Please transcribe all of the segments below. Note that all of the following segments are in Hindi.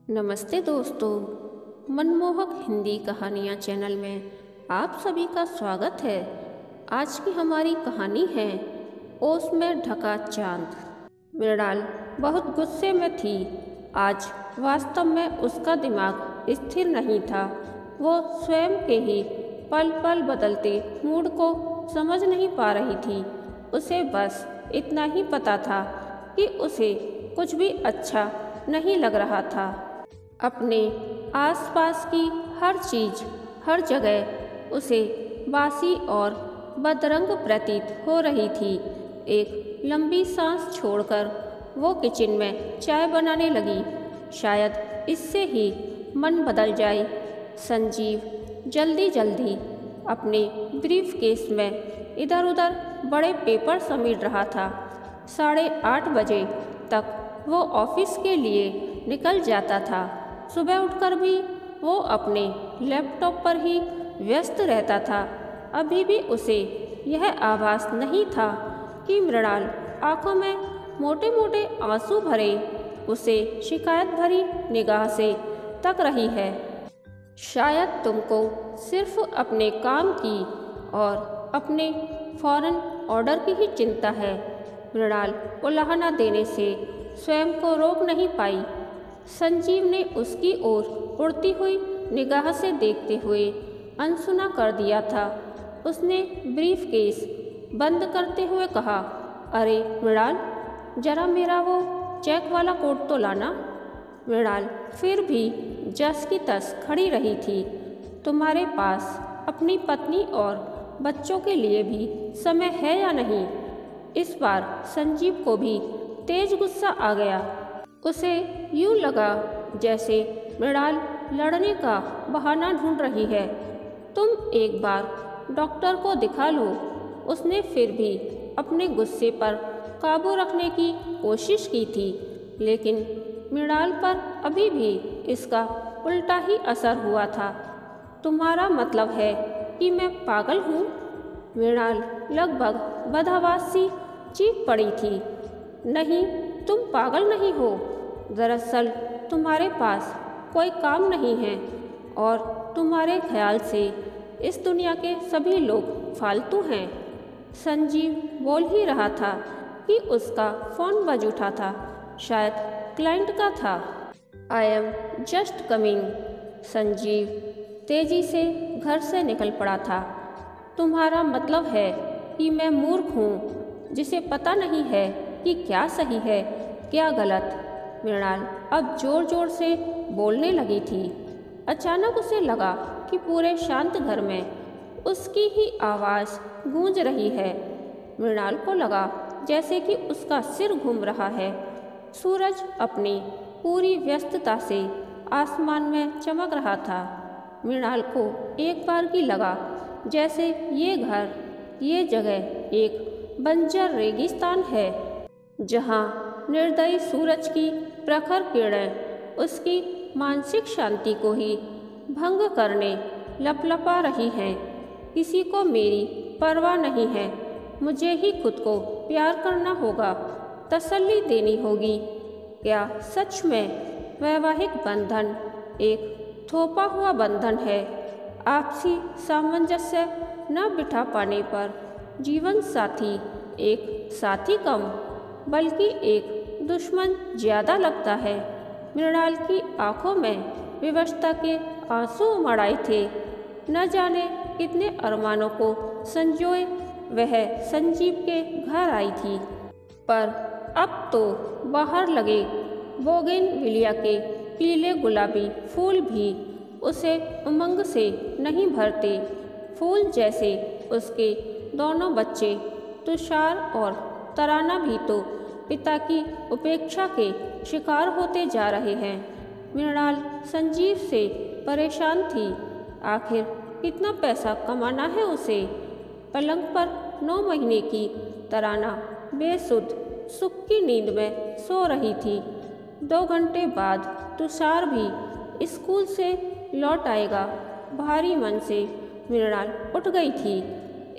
नमस्ते दोस्तों, मनमोहक हिंदी कहानियाँ चैनल में आप सभी का स्वागत है। आज की हमारी कहानी है ओस में ढका चांद। मृणाल बहुत गुस्से में थी। आज वास्तव में उसका दिमाग स्थिर नहीं था। वो स्वयं के ही पल पल बदलते मूड को समझ नहीं पा रही थी। उसे बस इतना ही पता था कि उसे कुछ भी अच्छा नहीं लग रहा था। अपने आसपास की हर चीज, हर जगह उसे बासी और बदरंग प्रतीत हो रही थी। एक लंबी सांस छोड़कर वो किचन में चाय बनाने लगी। शायद इससे ही मन बदल जाए। संजीव जल्दी जल्दी अपने ब्रीफकेस में इधर उधर बड़े पेपर समेट रहा था। 8:30 बजे तक वो ऑफिस के लिए निकल जाता था। सुबह उठकर भी वो अपने लैपटॉप पर ही व्यस्त रहता था। अभी भी उसे यह आभास नहीं था कि मृणाल आंखों में मोटे मोटे आंसू भरे उसे शिकायत भरी निगाह से तक रही है। शायद तुमको सिर्फ अपने काम की और अपने फौरन ऑर्डर की ही चिंता है। मृणाल उलाहना देने से स्वयं को रोक नहीं पाई। संजीव ने उसकी ओर उड़ती हुई निगाह से देखते हुए अनसुना कर दिया था। उसने ब्रीफकेस बंद करते हुए कहा, अरे मृणाल, जरा मेरा वो चेक वाला कोट तो लाना। मृणाल फिर भी जस की तस खड़ी रही थी। तुम्हारे पास अपनी पत्नी और बच्चों के लिए भी समय है या नहीं? इस बार संजीव को भी तेज गुस्सा आ गया। उसे यूं लगा जैसे मृणाल लड़ने का बहाना ढूंढ रही है। तुम एक बार डॉक्टर को दिखा लो। उसने फिर भी अपने गुस्से पर काबू रखने की कोशिश की थी, लेकिन मृणाल पर अभी भी इसका उल्टा ही असर हुआ था। तुम्हारा मतलब है कि मैं पागल हूँ? मृणाल लगभग बदहवास सी चीख पड़ी थी। नहीं, तुम पागल नहीं हो। दरअसल तुम्हारे पास कोई काम नहीं है और तुम्हारे ख्याल से इस दुनिया के सभी लोग फालतू हैं। संजीव बोल ही रहा था कि उसका फ़ोन बज उठा था। शायद क्लाइंट का था। I am just coming. Sanjeev तेजी से घर से निकल पड़ा था। तुम्हारा मतलब है कि मैं मूर्ख हूँ जिसे पता नहीं है कि क्या सही है क्या गलत? मृणाल अब जोर जोर से बोलने लगी थी। अचानक उसे लगा कि पूरे शांत घर में उसकी ही आवाज़ गूंज रही है। मृणाल को लगा जैसे कि उसका सिर घूम रहा है। सूरज अपनी पूरी व्यस्तता से आसमान में चमक रहा था। मृणाल को एक बार की लगा जैसे ये घर, ये जगह एक बंजर रेगिस्तान है, जहाँ निर्दयी सूरज की प्रखर किरणें उसकी मानसिक शांति को ही भंग करने लपलपा रही हैं। किसी को मेरी परवाह नहीं है। मुझे ही खुद को प्यार करना होगा, तसल्ली देनी होगी। क्या सच में वैवाहिक बंधन एक थोपा हुआ बंधन है? आपसी सामंजस्य न बिठा पाने पर जीवन साथी एक साथी कम बल्कि एक दुश्मन ज्यादा लगता है। मृणाल की आंखों में विवशता के आंसू उमड़ आए थे। न जाने कितने अरमानों को संजोए वह संजीव के घर आई थी, पर अब तो बाहर लगे बोगेनविलिया के पीले गुलाबी फूल भी उसे उमंग से नहीं भरते। फूल जैसे उसके दोनों बच्चे तुषार और तराना भी तो पिता की उपेक्षा के शिकार होते जा रहे हैं। मृणाल संजीव से परेशान थी। आखिर कितना पैसा कमाना है उसे? पलंग पर 9 महीने की तराना बेसुध सुख की नींद में सो रही थी। 2 घंटे बाद तुषार भी स्कूल से लौट आएगा। भारी मन से मृणाल उठ गई थी।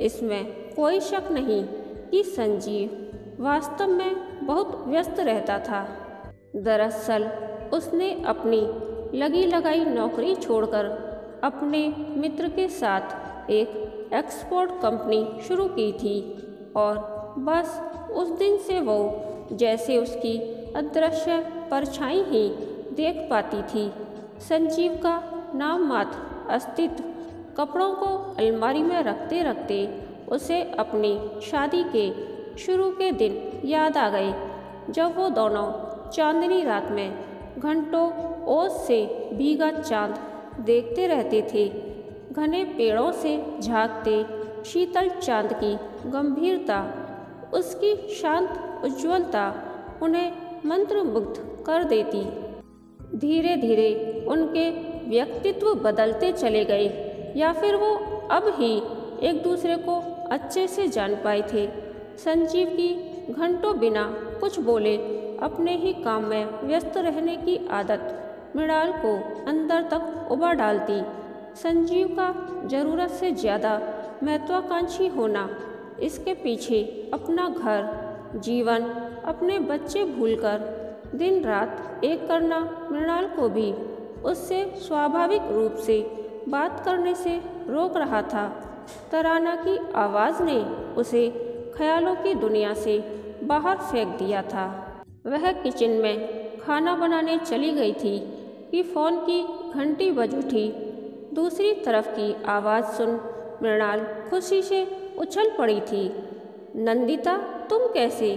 इसमें कोई शक नहीं कि संजीव वास्तव में बहुत व्यस्त रहता था। दरअसल उसने अपनी लगी लगाई नौकरी छोड़कर अपने मित्र के साथ एक एक्सपोर्ट कंपनी शुरू की थी और बस उस दिन से वो जैसे उसकी अदृश्य परछाई ही देख पाती थी। संजीव का नाम मात्र अस्तित्व कपड़ों को अलमारी में रखते रखते उसे अपनी शादी के शुरू के दिन याद आ गए, जब वो दोनों चांदनी रात में घंटों ओस से भीगा चांद देखते रहते थे। घने पेड़ों से झांकते शीतल चांद की गंभीरता, उसकी शांत उज्ज्वलता उन्हें मंत्रमुग्ध कर देती। धीरे धीरे उनके व्यक्तित्व बदलते चले गए, या फिर वो अब ही एक दूसरे को अच्छे से जान पाए थे। संजीव की घंटों बिना कुछ बोले अपने ही काम में व्यस्त रहने की आदत मृणाल को अंदर तक उबा डालती। संजीव का ज़रूरत से ज़्यादा महत्वाकांक्षी होना, इसके पीछे अपना घर, जीवन, अपने बच्चे भूलकर दिन रात एक करना मृणाल को भी उससे स्वाभाविक रूप से बात करने से रोक रहा था। तराना की आवाज़ ने उसे ख्यालों की दुनिया से बाहर फेंक दिया था। वह किचन में खाना बनाने चली गई थी कि फ़ोन की घंटी बज उठी। दूसरी तरफ की आवाज़ सुन मृणाल खुशी से उछल पड़ी थी। नंदिता, तुम कैसे?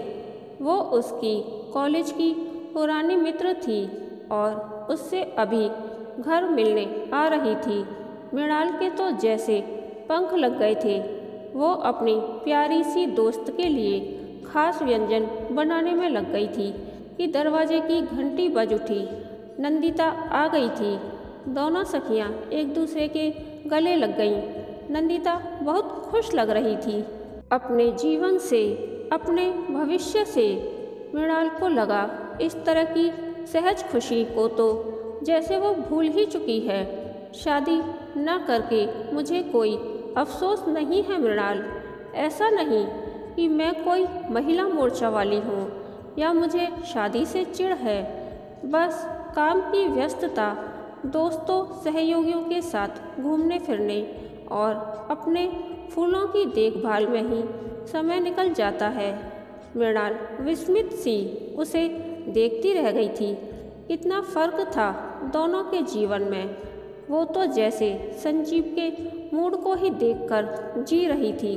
वो उसकी कॉलेज की पुरानी मित्र थी और उससे अभी घर मिलने आ रही थी। मृणाल के तो जैसे पंख लग गए थे। वो अपनी प्यारी सी दोस्त के लिए खास व्यंजन बनाने में लग गई थी कि दरवाजे की घंटी बज उठी। नंदिता आ गई थी। दोनों सखियां एक दूसरे के गले लग गईं। नंदिता बहुत खुश लग रही थी अपने जीवन से, अपने भविष्य से। मृणाल को लगा इस तरह की सहज खुशी को तो जैसे वो भूल ही चुकी है। शादी न करके मुझे कोई अफसोस नहीं है मृणाल। ऐसा नहीं कि मैं कोई महिला मोर्चा वाली हूँ या मुझे शादी से चिढ़ है। बस काम की व्यस्तता, दोस्तों सहयोगियों के साथ घूमने फिरने और अपने फूलों की देखभाल में ही समय निकल जाता है। मृणाल विस्मित सी उसे देखती रह गई थी। कितना फर्क था दोनों के जीवन में। वो तो जैसे संजीव के मूड को ही देखकर जी रही थी।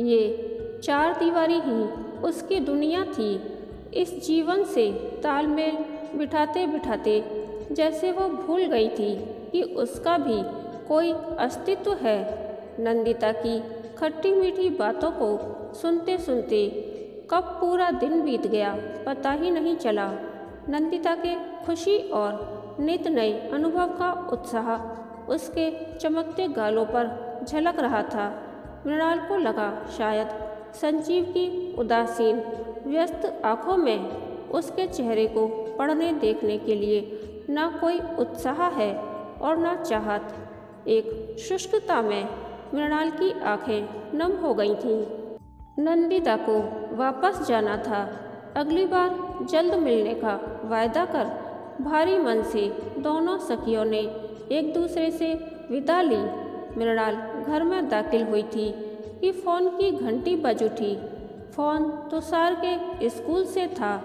ये चार दीवारी ही उसकी दुनिया थी। इस जीवन से तालमेल बिठाते बिठाते जैसे वो भूल गई थी कि उसका भी कोई अस्तित्व है। नंदिता की खट्टी मीठी बातों को सुनते सुनते कब पूरा दिन बीत गया पता ही नहीं चला। नंदिता के खुशी और नित नए अनुभव का उत्साह उसके चमकते गालों पर झलक रहा था। मृणाल को लगा शायद संजीव की उदासीन व्यस्त आंखों में उसके चेहरे को पढ़ने देखने के लिए न कोई उत्साह है और न चाहत। एक शुष्कता में मृणाल की आंखें नम हो गई थीं। नंदिता को वापस जाना था। अगली बार जल्द मिलने का वायदा कर भारी मन से दोनों सखियों ने एक दूसरे से विदा ली। मृणाल घर में दाखिल हुई थी कि फ़ोन की घंटी बज उठी। फ़ोन तुषार के स्कूल से था।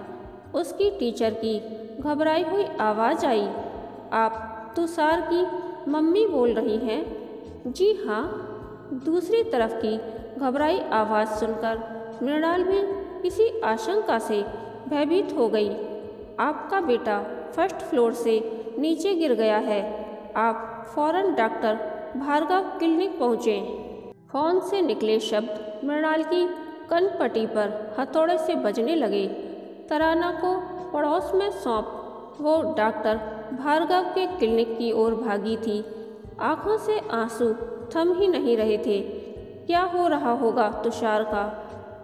उसकी टीचर की घबराई हुई आवाज़ आई, आप तुषार की मम्मी बोल रही हैं? जी हाँ। दूसरी तरफ की घबराई आवाज़ सुनकर मृणाल भी किसी आशंका से भयभीत हो गई। आपका बेटा फर्स्ट फ्लोर से नीचे गिर गया है। आप फौरन डॉक्टर भार्गव क्लिनिक पहुँचें। फ़ोन से निकले शब्द मृणाल की कनपटी पर हथौड़े से बजने लगे। तराना को पड़ोस में सौंप वो डॉक्टर भार्गव के क्लिनिक की ओर भागी थी। आंखों से आंसू थम ही नहीं रहे थे। क्या हो रहा होगा तुषार का?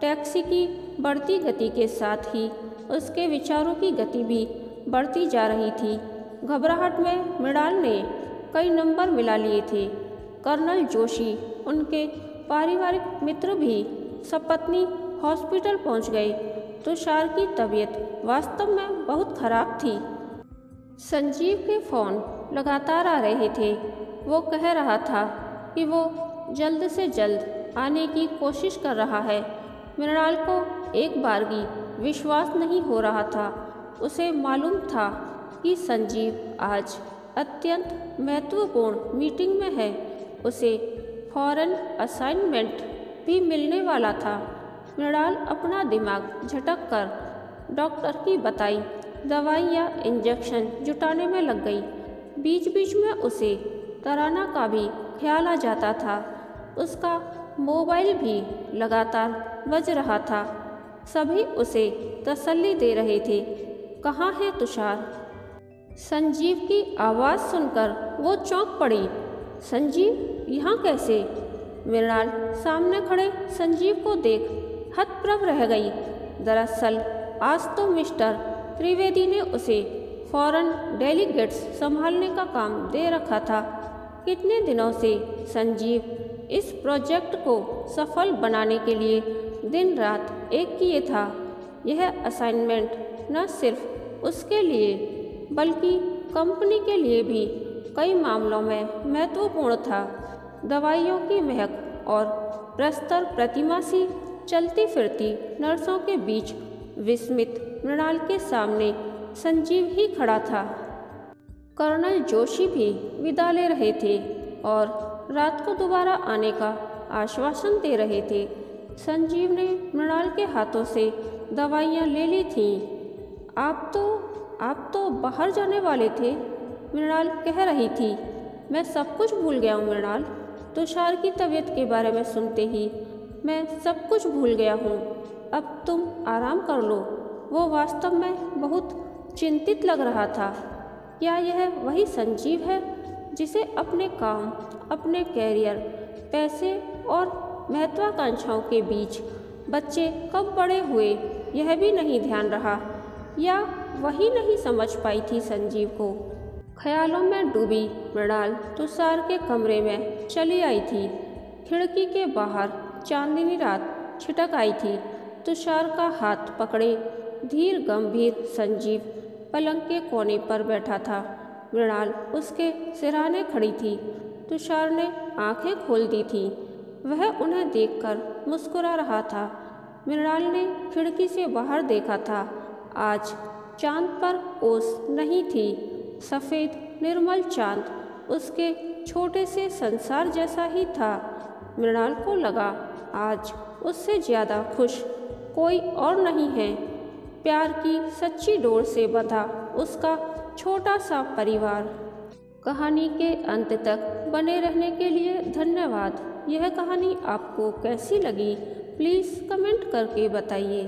टैक्सी की बढ़ती गति के साथ ही उसके विचारों की गति भी बढ़ती जा रही थी। घबराहट में मृणाल ने कई नंबर मिला लिए थे। कर्नल जोशी, उनके पारिवारिक मित्र भी सपत्नी हॉस्पिटल पहुंच गए। तुषार की तबीयत वास्तव में बहुत खराब थी। संजीव के फ़ोन लगातार आ रहे थे। वो कह रहा था कि वो जल्द से जल्द आने की कोशिश कर रहा है। मृणाल को एक बार भी विश्वास नहीं हो रहा था। उसे मालूम था कि संजीव आज अत्यंत महत्वपूर्ण मीटिंग में है। उसे फॉरेन असाइनमेंट भी मिलने वाला था। मृणाल अपना दिमाग झटक कर डॉक्टर की बताई दवाई या इंजेक्शन जुटाने में लग गई। बीच बीच में उसे तराना का भी ख्याल आ जाता था। उसका मोबाइल भी लगातार बज रहा था। सभी उसे तसल्ली दे रहे थे, कहाँ है तुषार? संजीव की आवाज़ सुनकर वो चौंक पड़ी। संजीव यहाँ कैसे? मृणाल सामने खड़े संजीव को देख हतप्रभ रह गई। दरअसल आज तो मिस्टर त्रिवेदी ने उसे फॉरेन डेलीगेट्स संभालने का काम दे रखा था। कितने दिनों से संजीव इस प्रोजेक्ट को सफल बनाने के लिए दिन रात एक किए था। यह असाइनमेंट न सिर्फ उसके लिए बल्कि कंपनी के लिए भी कई मामलों में महत्वपूर्ण था। दवाइयों की महक और प्रस्तर प्रतिमा सी चलती फिरती नर्सों के बीच विस्मित मृणाल के सामने संजीव ही खड़ा था। कर्नल जोशी भी विदा ले रहे थे और रात को दोबारा आने का आश्वासन दे रहे थे। संजीव ने मृणाल के हाथों से दवाइयाँ ले ली थीं। आप तो बाहर जाने वाले थे, मृणाल कह रही थी। मैं सब कुछ भूल गया हूँ मृणाल। तुषार की तबीयत के बारे में सुनते ही मैं सब कुछ भूल गया हूँ। अब तुम आराम कर लो। वो वास्तव में बहुत चिंतित लग रहा था। क्या यह वही संजीव है जिसे अपने काम, अपने कैरियर, पैसे और महत्वाकांक्षाओं के बीच बच्चे कब बड़े हुए यह भी नहीं ध्यान रहा? या वही नहीं समझ पाई थी संजीव को? ख्यालों में डूबी मृणाल तुषार के कमरे में चली आई थी। खिड़की के बाहर चांदनी रात छिटक आई थी। तुषार का हाथ पकड़े धीर गंभीर संजीव पलंग के कोने पर बैठा था। मृणाल उसके सिरहाने खड़ी थी। तुषार ने आंखें खोल दी थीं। वह उन्हें देखकर मुस्कुरा रहा था। मृणाल ने खिड़की से बाहर देखा था। आज चांद पर ओस नहीं थी। सफ़ेद निर्मल चांद उसके छोटे से संसार जैसा ही था। मृणाल को लगा आज उससे ज़्यादा खुश कोई और नहीं है। प्यार की सच्ची डोर से बंधा उसका छोटा सा परिवार। कहानी के अंत तक बने रहने के लिए धन्यवाद। यह कहानी आपको कैसी लगी प्लीज़ कमेंट करके बताइए।